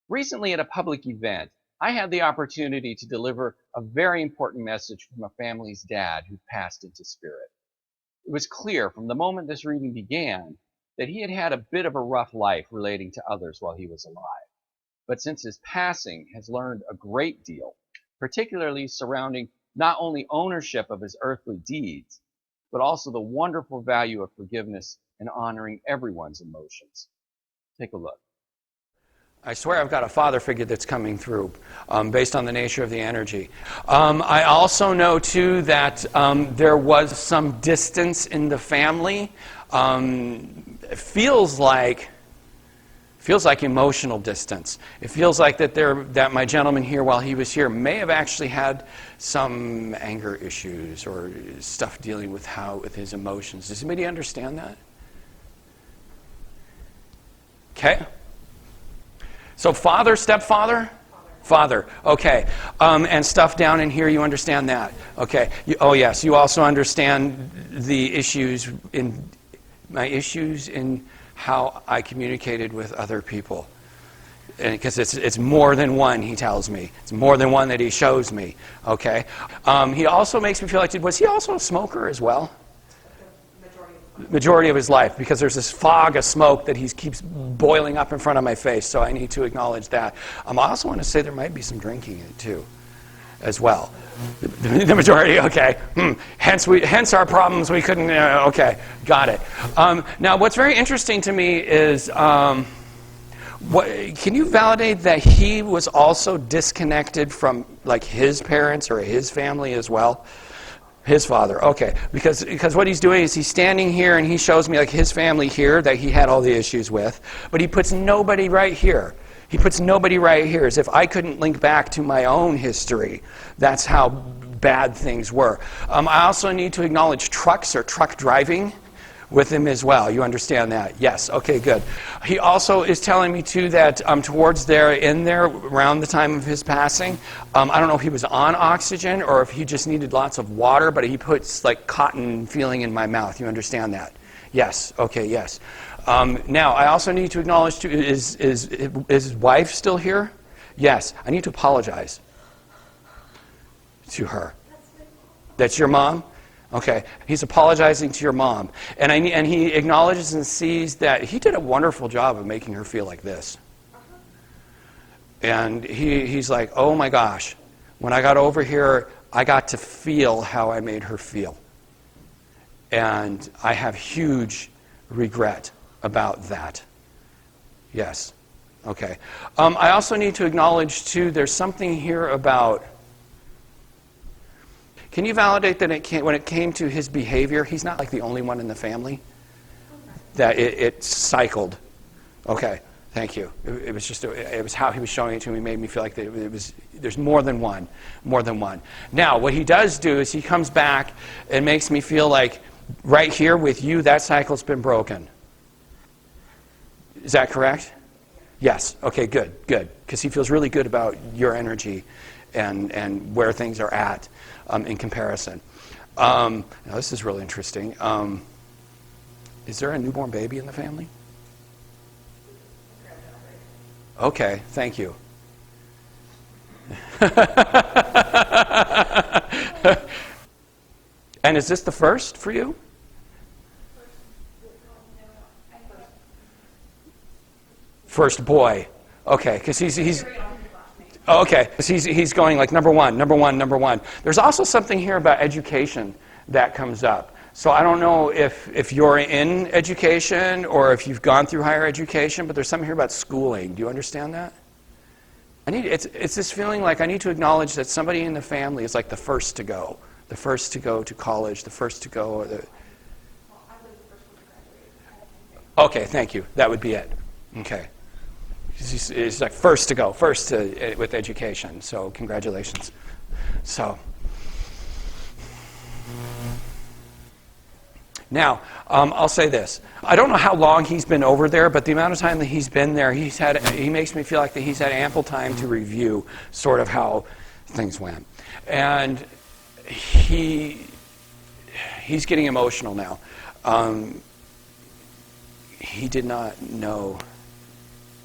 Recently at a public event, I had the opportunity to deliver a very important message from a family's dad who passed into spirit. It was clear from the moment this reading began that he had had a bit of a rough life relating to others while he was alive, but since his passing has learned a great deal, particularly surrounding not only ownership of his earthly deeds, but also the wonderful value of forgiveness and honoring everyone's emotions. Take a look. I swear I've got a father figure that's coming through based on the nature of the energy. I also know, too, that there was some distance in the family. It feels like emotional distance. It feels like that my gentleman here, while he was here, may have actually had some anger issues or stuff dealing with his emotions. Does anybody understand that? Okay. So father, stepfather? Father. Okay. And stuff down in here, you understand that? Okay. Oh, yes. You also understand the issues in how I communicated with other people. Because it's more than one, he tells me. It's more than one that he shows me. Okay. He also makes me feel like, was he also a smoker as well? Majority of his life, because there's this fog of smoke that he keeps boiling up in front of my face, so I need to acknowledge that. I also want to say there might be some drinking in it too, as well. The majority, okay. Hence our problems. We couldn't. Okay, got it. Now, what's very interesting to me is, can you validate that he was also disconnected from like his parents or his family as well? His father, okay. Because what he's doing is he's standing here and he shows me like his family here that he had all the issues with, but he puts nobody right here. He puts nobody right here, as if I couldn't link back to my own history. That's how bad things were. I also need to acknowledge trucks or truck driving with him as well. You understand that? Yes. Okay, good. He also is telling me, too, that towards there, around the time of his passing, I don't know if he was on oxygen or if he just needed lots of water, but he puts, like, cotton feeling in my mouth. You understand that? Yes. Okay, yes. Now, I also need to acknowledge, too, is his wife still here? Yes. I need to apologize to her. That's your mom? Okay, he's apologizing to your mom. And he acknowledges and sees that he did a wonderful job of making her feel like this. And he's like, oh my gosh, when I got over here, I got to feel how I made her feel. And I have huge regret about that. Yes, okay. I also need to acknowledge, too, there's something here about... Can you validate that when it came to his behavior, he's not like the only one in the family? That it cycled. Okay, thank you. It was how he was showing it to me made me feel like there's more than one. Now, what he does do is he comes back and makes me feel like right here with you, that cycle's been broken. Is that correct? Yes. Okay, good. Because he feels really good about your energy and where things are at. In comparison. Now this is really interesting. Is there a newborn baby in the family? Okay, thank you. And is this the first for you? First boy. Okay, because he's Oh, okay, he's going like number one. There's also something here about education that comes up. So I don't know if you're in education or if you've gone through higher education, but there's something here about schooling. Do you understand that? It's this feeling like I need to acknowledge that somebody in the family is like the first to go to college, the first to go. Okay, thank you. That would be it. Okay. He's like first with education. So congratulations. So now I'll say this. I don't know how long he's been over there, but the amount of time that he's been there, he makes me feel like that he's had ample time to review sort of how things went, and he's getting emotional now. He did not know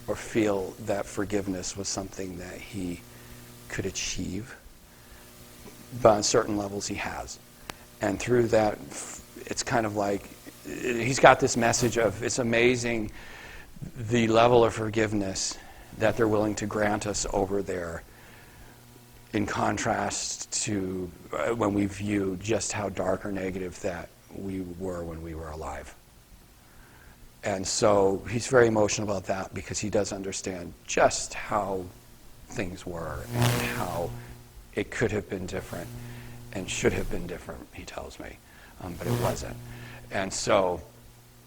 or feel that forgiveness was something that he could achieve. But on certain levels he has. And through that, it's kind of like, he's got this message of, it's amazing the level of forgiveness that they're willing to grant us over there, in contrast to when we view just how dark or negative that we were when we were alive. And so he's very emotional about that because he does understand just how things were and how it could have been different and should have been different, he tells me, but it wasn't. And so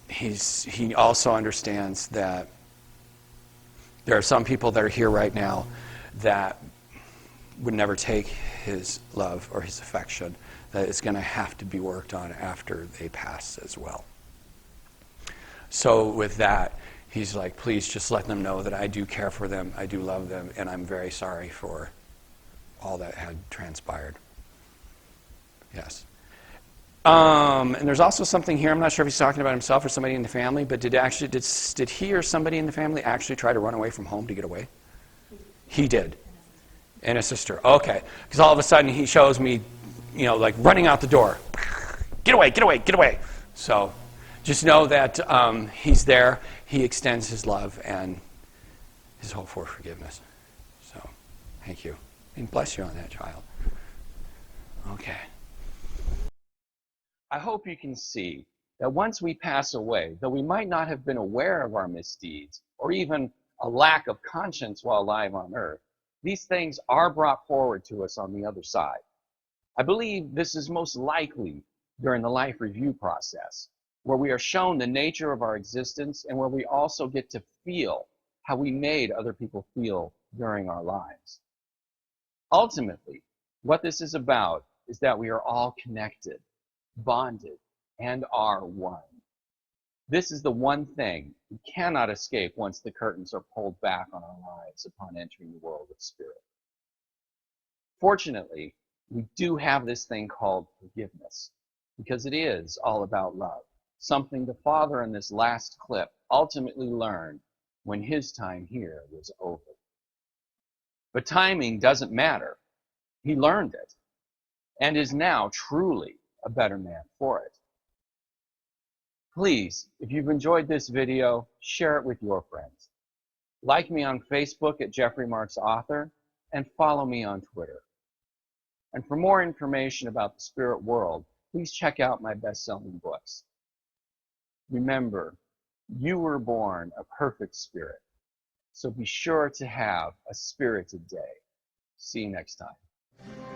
he also understands that there are some people that are here right now that would never take his love or his affection, that it's going to have to be worked on after they pass as well. So with that, he's like, please just let them know that I do care for them, I do love them, and I'm very sorry for all that had transpired. Yes. And there's also something here, I'm not sure if he's talking about himself or somebody in the family, but did he or somebody in the family actually try to run away from home to get away? He did. And his sister. Okay. Because all of a sudden he shows me, like running out the door. Get away, get away, get away. So just know that he's there. He extends his love and his hope for forgiveness. So thank you. And bless you on that, child. Okay. I hope you can see that once we pass away, though we might not have been aware of our misdeeds or even a lack of conscience while alive on earth, these things are brought forward to us on the other side. I believe this is most likely during the life review process, where we are shown the nature of our existence and where we also get to feel how we made other people feel during our lives. Ultimately, what this is about is that we are all connected, bonded, and are one. This is the one thing we cannot escape once the curtains are pulled back on our lives upon entering the world of spirit. Fortunately, we do have this thing called forgiveness, because it is all about love, something the Father in this last clip ultimately learned when his time here was over. But timing doesn't matter. He learned it and is now truly a better man for it. Please, if you've enjoyed this video, share it with your friends. Like me on Facebook at Jeffrey Marks Author, and follow me on Twitter. And for more information about the spirit world, please check out my best-selling books. Remember, you were born a perfect spirit, so be sure to have a spirited day. See you next time.